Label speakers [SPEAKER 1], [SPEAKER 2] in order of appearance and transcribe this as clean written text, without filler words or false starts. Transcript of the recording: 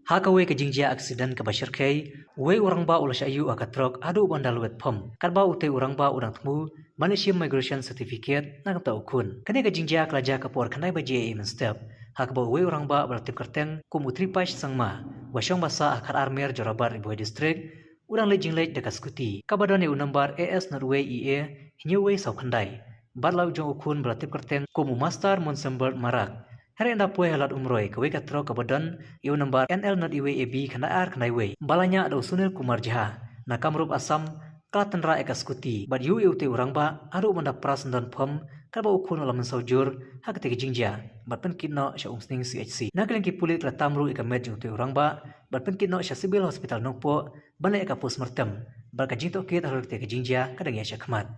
[SPEAKER 1] Hakawe ke jingjia aksiden ke bashir kei, we orang ba ulas ayu akatrok adu bandal wet pom. Karba ute orang ba udang temu, Malaysia Migration Certificate nang ta ukun. Kane ke jingjia kelaja kapor kanai ba JA step. Hakba we orang ba bertip kerteng kum utri pash sangma. Wasyong basa akar armer Jorabat Ibu District, udang le jinglej dekat skuti. Kabadone unambar AS Norway EA, hinyewe sau kandai. Badlau jong ukun bertip kerteng kum master Monsember Marak. Hari anda pue halat umroy kewe katro kabadan iu nambar NL not iwe AB kana ar kana iwe balanya ada Sunil Kumar Jaha na kamrup Asam Klaten ra eka skuti bad yu te urang ba aru manda prasendan pom karba ukun laman saujur hak te jingja bad pen kitno sya umsning CHC na kelen ki pulit la tamru eka med jung te urang ba bad pen kitno sya sibil hospital nokpo bana eka postmortem bal ka jingto kit haruk te jingja kadang ya sya khamat